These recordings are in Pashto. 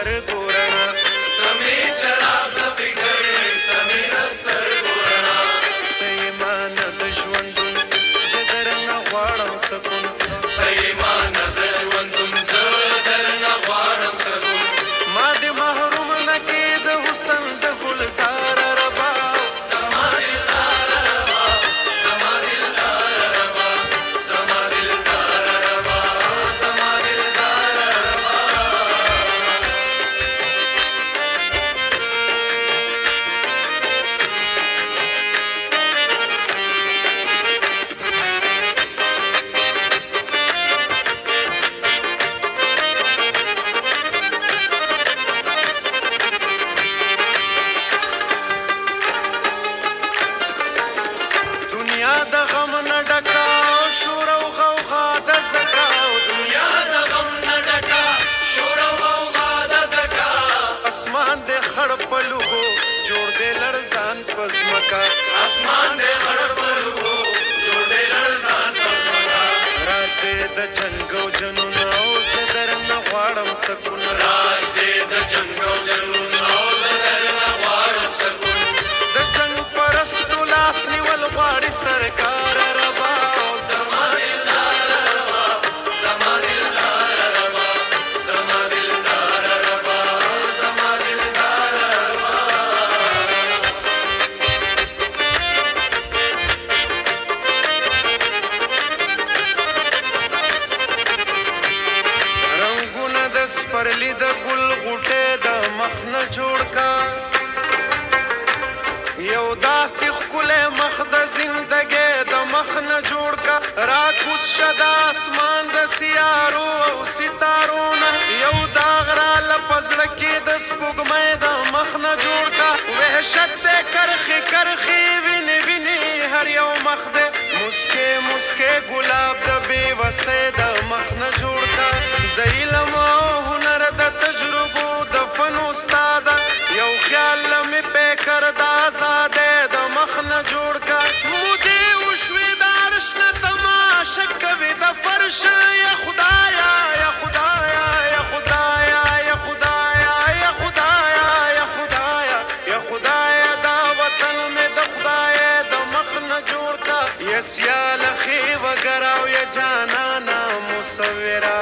سترګو رڼا ته مې چراغ د فکر ته مې د سترګو رڼا ته یې ما نه د ژوندون زه درنه غواړم سکون ته یې ما نه د ژوندون زه درنه غواړم سکون ما دې محروم نه کې د حسن د ګلزار ربا زما دلدار ربا زما دلدار ربا زما دلدار ربا زما دلدار ربا دنیا د غم نه ډکا شور او غوغا د زکا دنیا د غم نه ډکه شور او غوغا د زکا اسمان دې خړ په لوګو جوړ دې لړزان په ځمکه اسمان دې خړ په لوګو جوړ دې لړزان په ځمکه راج دې د جنګ او جنون او زه درنه غواړم سکون راج دې د جنګ او جنون او زه درنه غواړم سکون د جنګ پرستو لاس نیول غواړي سرکار ربا زما دلدار ربا زما دلدار ربا زما دلدار ربا زما دلدار ربا رنگونه د سپرلی د ګل غوټې د مخ نه جوړ کا یو داسې ښکلی مخ د زندګۍ د مخ نه جوړ کا راکوز شه د اسمان د سیارو او ستارو نه یو داغ راله په زړه کې د سپوږمۍ د مخ نه جوړ کا وحشت دی کرښې کرښې وینې وینې هر یو مخ دی مسکې مسکې ګلاب د بېوسۍ د مخ نه جوړ کا د علم او هنر د تجربو د فن استاده یو خیال مې پیکر د آزادۍ د مخ نه جوړ کا مودې وشوې د عرش نه تماشه کوي د فرش یا خدایا یا خدایا یا خدایا یا خدایا یا خدایا یا خدایا یا خدایا دا وطن مې د خدای د مخ نه جوړ کا یا سیاله خې وګرا او یا جانانا مصوره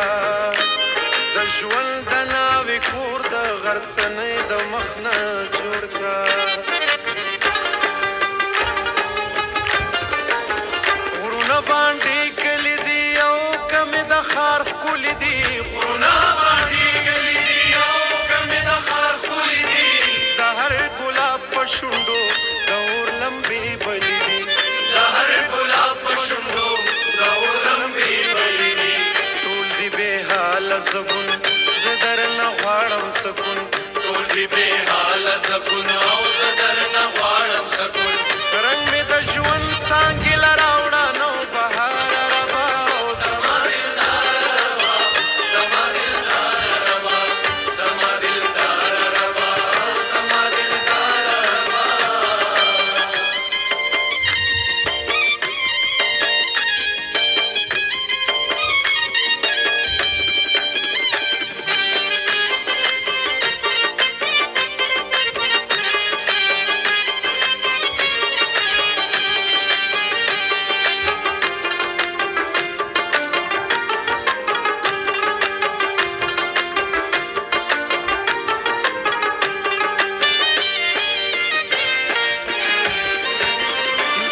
د ژوند د ناوې کور د غرڅنۍ د مخ نه جوړ کا غرونه باندې کلی دي او کمې د ښار ښکلي دي غرونه باندې کلي دي او کمې د ښار ښکلي دي د هر ګلاب په شونډو د اور لمبې بلي دي د هر ګلاب په شونډو د اور لمبې بلي دي ټول دي بې حاله زبون زه درنه غواړم سکون ټول دې بې حاله زبون او زه درنه غواړم سکون رنګ مې د ژوند څانګې له راوړه نو بهار ربا زما دلدار ربا زما دلدار ربا زما دلدار ربا زما دلدار ربا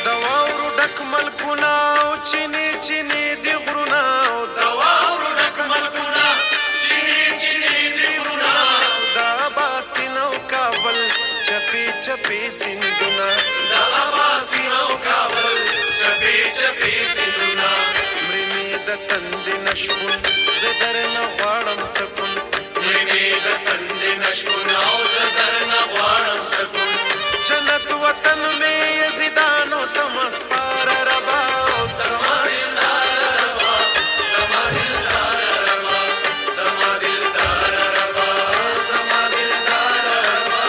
د واورو ډک ملکونه او چینې چینې دي غرونه د واورو ډک ملکونه چینې چینې دي غرونه د اباسین او کابل چپې چپې سیندونه د اباسین او کابل چپې چپې سیندونه مړې مې د تندې نشپون زه درنه غواړم سکون مړې مې د تندې نشون او زه درنه غواړم سکون جنت وطن مې یزیدانو ته مسپاره ربا زما دلدار ربا زما دلدار ربا زما دلدار ربا زما دلدار ربا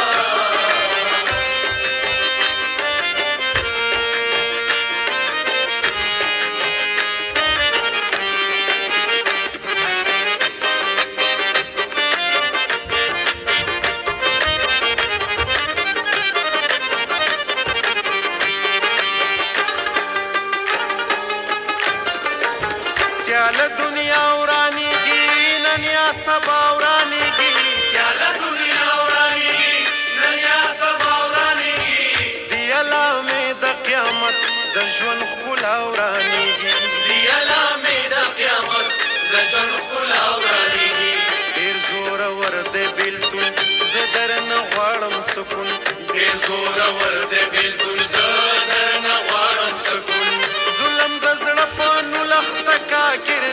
د ژوند ښکلا ورانیږي دی علامې د قیامت د ژوند ښکلا ورانیږي ډېر زورور دی بېلتون زه درنه غواړم سکون ډېر زورور دی بېلتون زه درنه غواړم سکون ظلم د زړه په نولخته کاکر